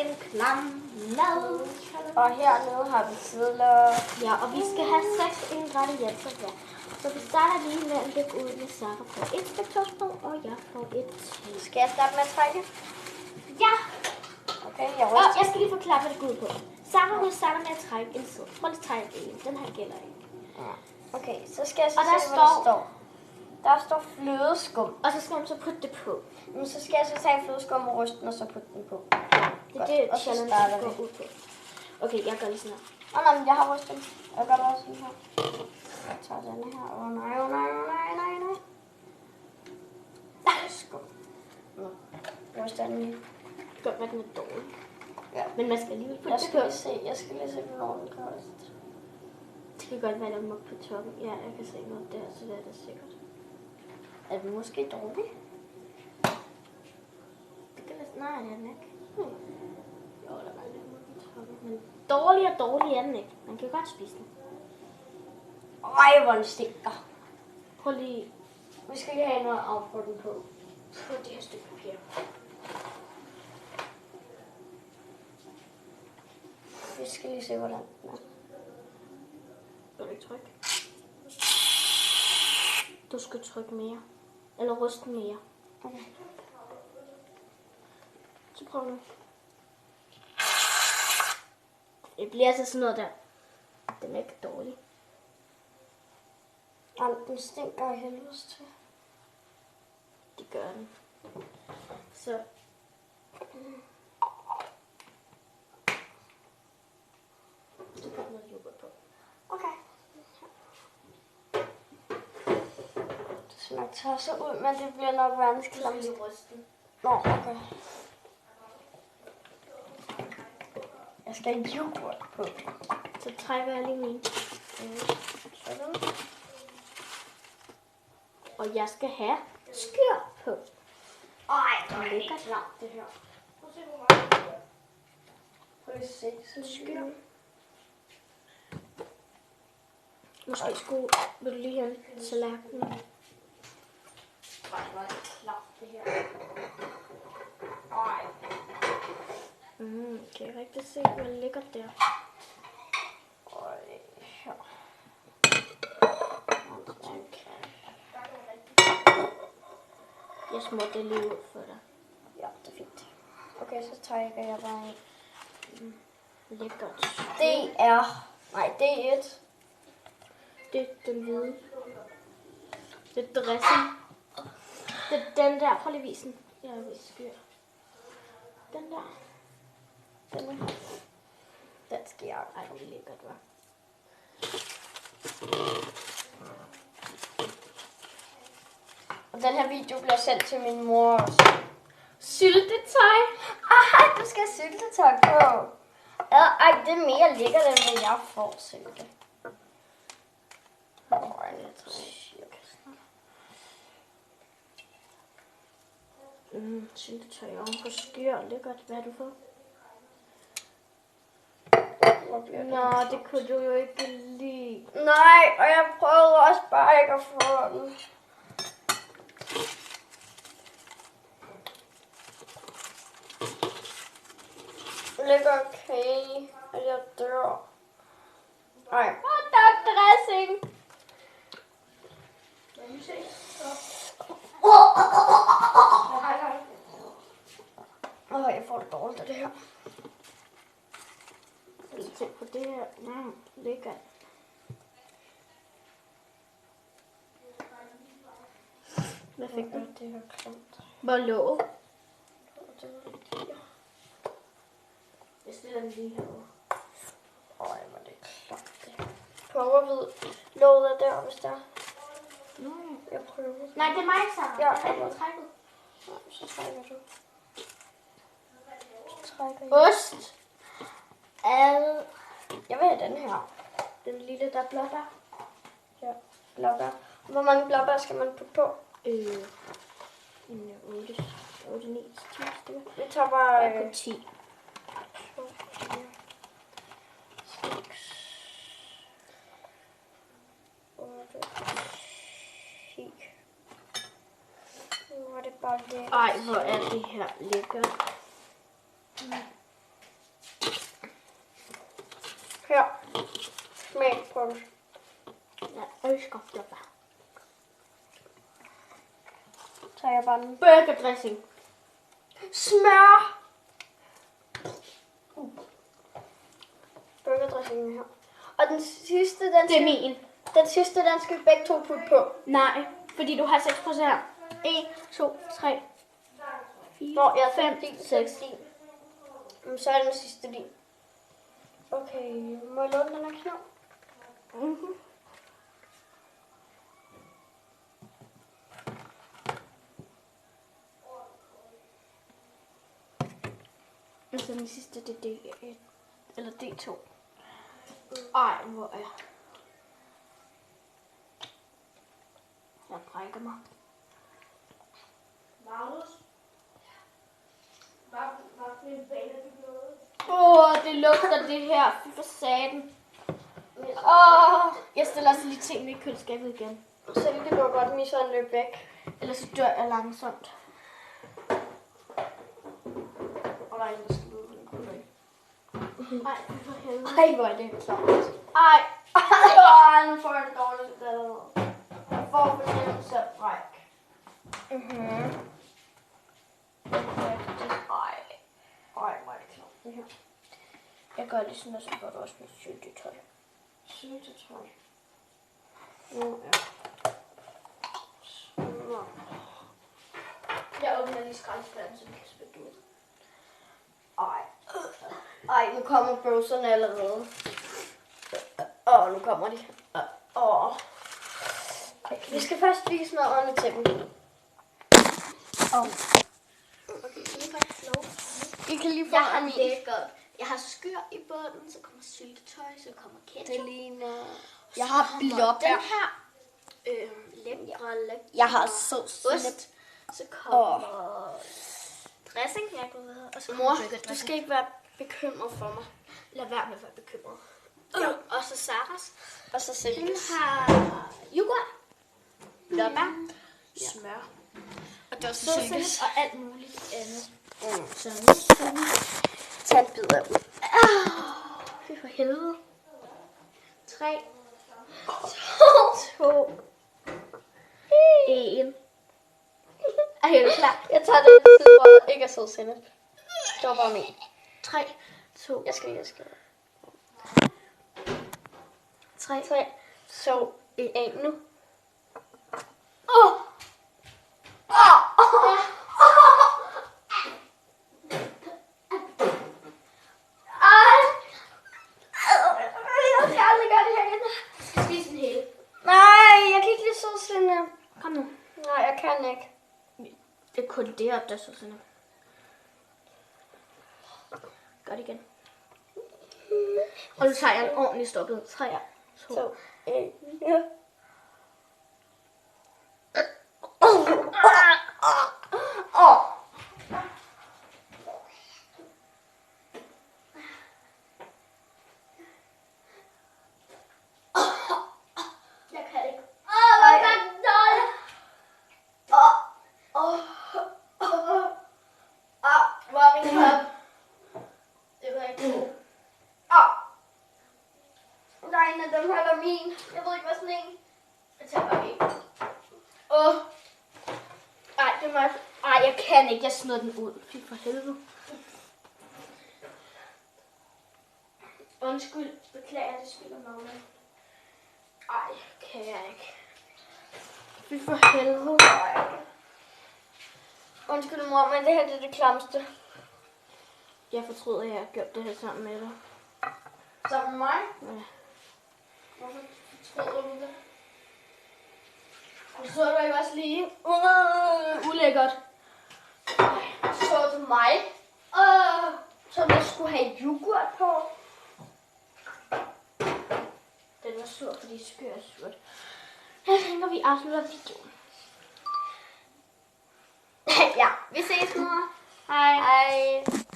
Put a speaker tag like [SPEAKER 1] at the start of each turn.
[SPEAKER 1] en klam mad.
[SPEAKER 2] Og hernede har vi sedler.
[SPEAKER 1] Ja, og vi skal have 6 ingredienser hver. Så vi starter lige med at lægge ud med Sara på et spektorsbrød, og jeg får et til.
[SPEAKER 2] Skal jeg starte med at trække?
[SPEAKER 1] Ja!
[SPEAKER 2] Okay, jeg
[SPEAKER 1] Og
[SPEAKER 2] ryster.
[SPEAKER 1] jeg skal lige forklare, hvad det går ud på. Sara, hun starter med at trække en sæd. Prøv lige at trække en. Den her gælder ikke.
[SPEAKER 2] Ja. Okay, så skal jeg så
[SPEAKER 1] Og der
[SPEAKER 2] se, hvad der står. Der står flødeskum.
[SPEAKER 1] Og så skal man så putte det på.
[SPEAKER 2] Men så skal jeg så tage flødeskum og ryste den, og så putte den på.
[SPEAKER 1] Det er det,
[SPEAKER 2] Og så
[SPEAKER 1] challenge
[SPEAKER 2] starter
[SPEAKER 1] går
[SPEAKER 2] vi.
[SPEAKER 1] ud på. Okay, jeg gør lige sådan her.
[SPEAKER 2] Nej, men jeg har rystet den. Jeg gør det også sådan her. Jeg tager denne her. Nej. Skum. Nå. Jeg ryster den lige.
[SPEAKER 1] Godt, hvad den er dårlig.
[SPEAKER 2] Ja.
[SPEAKER 1] Men man skal alligevel putte
[SPEAKER 2] Jeg
[SPEAKER 1] det
[SPEAKER 2] skal
[SPEAKER 1] på.
[SPEAKER 2] lige se, hvornår den kan ryste.
[SPEAKER 1] Det kan godt være, at der må på toppen. Ja, jeg kan se noget der, så det er det sikkert.
[SPEAKER 2] Er den måske dårlig?
[SPEAKER 1] Det kan lade... Nej, det er den ikke. Jo, der var lidt på toppen. Men dårlig er den ikke. Man kan godt spise den.
[SPEAKER 2] Ej, hvor den stinker.
[SPEAKER 1] Prøv lige
[SPEAKER 2] Vi skal lige have noget at afprøve den på.
[SPEAKER 1] på det her stykke papir.
[SPEAKER 2] Vi skal lige se, hvordan den er.
[SPEAKER 1] Vil du ikke trykke? Du skal trykke mere. Eller ryste mere.
[SPEAKER 2] Okay.
[SPEAKER 1] Så prøv nu. Det bliver altså sådan noget der. Den er ikke dårlig.
[SPEAKER 2] Jamen, den stinker af helvedes til.
[SPEAKER 1] Det gør den. Så. Så kommer noget yoghurt på.
[SPEAKER 2] Okay. Det ser nok tosset ud, men det bliver nok verdens
[SPEAKER 1] Så skal
[SPEAKER 2] klammeste.
[SPEAKER 1] vi ryste den.
[SPEAKER 2] Nå, okay. Jeg skal have yoghurt på.
[SPEAKER 1] Så trækker jeg lige min.
[SPEAKER 2] Sådan.
[SPEAKER 1] Og jeg skal have skyr på.
[SPEAKER 2] Ej,
[SPEAKER 1] hvor er det lækkert.
[SPEAKER 2] klart, det her. Prøv at se, hvor meget. Prøv at se, sådan skyr.
[SPEAKER 1] Måske vil du lige have en tallerken.
[SPEAKER 2] Ej, hvor er det klart, det her. Ej.
[SPEAKER 1] Kan jeg rigtig se, hvor lækkert det er?
[SPEAKER 2] Ej, ja.
[SPEAKER 1] Jeg små det lige ud for dig.
[SPEAKER 2] Ja, det er fint. Okay, så trækker jeg bare en.
[SPEAKER 1] Lækkert.
[SPEAKER 2] Det er... Nej, det er et.
[SPEAKER 1] Det er den hvide. Det er dressing. Det er den der. Prøv lige at vise den. Jeg vil skyr. Den der.
[SPEAKER 2] Den er. Den skal jeg.
[SPEAKER 1] Ej, det er lækkert, hva'?
[SPEAKER 2] Og den her video bliver sendt til min mor også.
[SPEAKER 1] Syltetøj.
[SPEAKER 2] Ej, du skal have syltetøj på. Ej, det er mere lækkert, end hvad jeg får sylte.
[SPEAKER 1] Syltetøj oven på skyr. Lækkert. Hvad har du fået? Nå, det kunne du jo ikke lide.
[SPEAKER 2] Nej, og jeg prøvede også bare ikke at få den. Lækker okay, at jeg dør. Ej.
[SPEAKER 1] Og der er dressing.
[SPEAKER 2] Jeg får det dårligt af det her.
[SPEAKER 1] Se på det her. Lækkert. Hvad fik du?
[SPEAKER 2] Det her klemt.
[SPEAKER 1] Hvor lå? Jeg stiller den lige herovre.
[SPEAKER 2] Øj, hvor det klamt det her. Prøv at vide. Låget er der, hvis der er. Jeg prøver.
[SPEAKER 1] Nej, det er mig, Sara.
[SPEAKER 2] Ja,
[SPEAKER 1] Jeg har trækket.
[SPEAKER 2] Nej, så trækker du. Så trækker jeg.
[SPEAKER 1] Ost. Ad.
[SPEAKER 2] Jeg vil have den her.
[SPEAKER 1] Den lille, der er blåbær.
[SPEAKER 2] Ja, blåbær. Hvor mange blåbær skal man putte på?
[SPEAKER 1] 8, 9, 10 stykker.
[SPEAKER 2] Vi tager bare...
[SPEAKER 1] Jeg på 10.
[SPEAKER 2] 2, 4, 6, 8, 10. Nu var det bare det.
[SPEAKER 1] Ej, hvor er det her lækkert.
[SPEAKER 2] Her. Smag på det.
[SPEAKER 1] Jeg elsker blåbær.
[SPEAKER 2] Så tager jeg bare den.
[SPEAKER 1] Burgerdressing.
[SPEAKER 2] Smør! Burgerdressingen her. Og den sidste,
[SPEAKER 1] Det er min.
[SPEAKER 2] Den sidste, den skal vi begge to putte på.
[SPEAKER 1] Nej, fordi du har 6%. 1, 2, 3, 4,
[SPEAKER 2] Nå, ja,
[SPEAKER 1] 5,
[SPEAKER 2] din,
[SPEAKER 1] 6.
[SPEAKER 2] din. Så er den sidste din. Okay, må jeg lukke den her knop?
[SPEAKER 1] Mhm. Og så den sidste, det er D1. Eller D2. Ej, hvor er jeg? Jeg brækker mig.
[SPEAKER 3] Magnus? Hvad for en bane er du
[SPEAKER 1] Det lugter det her. Fy for satan. Jeg stiller altså lige tingene i køleskabet igen.
[SPEAKER 2] Så det går godt, miseren løb væk.
[SPEAKER 1] Ellers så dør jeg langsomt.
[SPEAKER 2] Og der er en, der skal ud på den kunne ikke.
[SPEAKER 1] Ej, fy for helvede.
[SPEAKER 2] Ej, hvor er det klamt.
[SPEAKER 1] Ej.
[SPEAKER 2] Ej, nu får jeg det dårligt dernede.
[SPEAKER 1] Jeg får fornemmelse af bræk.
[SPEAKER 2] Ej, hvor er det klamt. Jeg gør lige sådan, og så gør du også med syltetøj.
[SPEAKER 1] Syltetøj.
[SPEAKER 2] Nu ja. Nå.
[SPEAKER 1] Jeg åbner lige skraldespanden, så vi kan spytte ud.
[SPEAKER 2] Ej, nu kommer browserne allerede. Nu kommer de. Vi skal først lige smøre ordentligt til dem.
[SPEAKER 1] Okay, så nu faktisk lov.
[SPEAKER 2] I kan lige få
[SPEAKER 1] Jeg har
[SPEAKER 2] min.
[SPEAKER 1] lækkert. Jeg har skyr i bunden, så kommer syltetøj, så kommer ketchup.
[SPEAKER 2] Det ligner.
[SPEAKER 1] Så
[SPEAKER 2] Jeg har
[SPEAKER 1] kommer
[SPEAKER 2] blåbær.
[SPEAKER 1] Den her lækre.
[SPEAKER 2] Jeg har sovs.
[SPEAKER 1] Ost. Så kommer dressing, jeg går ved. Og så
[SPEAKER 2] Mor,
[SPEAKER 1] kommer
[SPEAKER 2] du
[SPEAKER 1] burgerdressing.
[SPEAKER 2] skal ikke være bekymret for mig.
[SPEAKER 1] Lad være med at være bekymret.
[SPEAKER 2] Ja.
[SPEAKER 1] Og så Saras.
[SPEAKER 2] Og så
[SPEAKER 1] Hun
[SPEAKER 2] Silkes.
[SPEAKER 1] har yoghurt, blåbær, smør.
[SPEAKER 2] Og det er også
[SPEAKER 1] Sødsenep
[SPEAKER 2] Silkes.
[SPEAKER 1] og alt muligt andet. Så nu skal vi
[SPEAKER 2] Tag en bid af dem.
[SPEAKER 1] fy for helvede. 3, 2, 1. Er du klar?
[SPEAKER 2] Jeg tager det, hvor ikke er sødsenep. Det var bare min.
[SPEAKER 1] 3, 2,
[SPEAKER 2] Jeg skal.
[SPEAKER 1] 3.
[SPEAKER 2] 3, 2, 1 nu.
[SPEAKER 1] Spis en hel.
[SPEAKER 2] Nej, jeg kan ikke lide sødsenep.
[SPEAKER 1] Kom nu.
[SPEAKER 2] Nej, jeg kan ikke.
[SPEAKER 1] Det er kun det, der er så sådan. Gør det igen. Og nu tager jeg en ordentlig stukket. 3, 2,
[SPEAKER 2] 2, 1. Ja.
[SPEAKER 1] Jeg kan ikke.
[SPEAKER 2] Hvor er det dårligt. Hvor er min krop?
[SPEAKER 1] Det var ikke.
[SPEAKER 2] Der er en af dem her, der er min. Jeg ved ikke, hvad sådan en.
[SPEAKER 1] Jeg tager bare ikke.
[SPEAKER 2] Ej, det var...
[SPEAKER 1] Ej, jeg kan ikke. Jeg smider den ud. Fy for helvede. Undskyld. Beklager, det spiller noget. Ej, kan jeg ikke. Fy for helvede.
[SPEAKER 2] Undskyld, mor, men det her det er det klamste.
[SPEAKER 1] Jeg fortryder, at jeg har gjort det her sammen med dig.
[SPEAKER 2] Sammen med mig?
[SPEAKER 1] Ja.
[SPEAKER 2] Hvorfor tror du det?
[SPEAKER 1] Så er du ikke også lige ulækkert.
[SPEAKER 2] Så du mig? Som jeg skulle have yoghurt på?
[SPEAKER 1] Den var sur, fordi skør er surt. Jeg tænker, vi afslutter videoen.
[SPEAKER 2] Ja, vi ses, mor.
[SPEAKER 1] Hej.
[SPEAKER 2] Hej.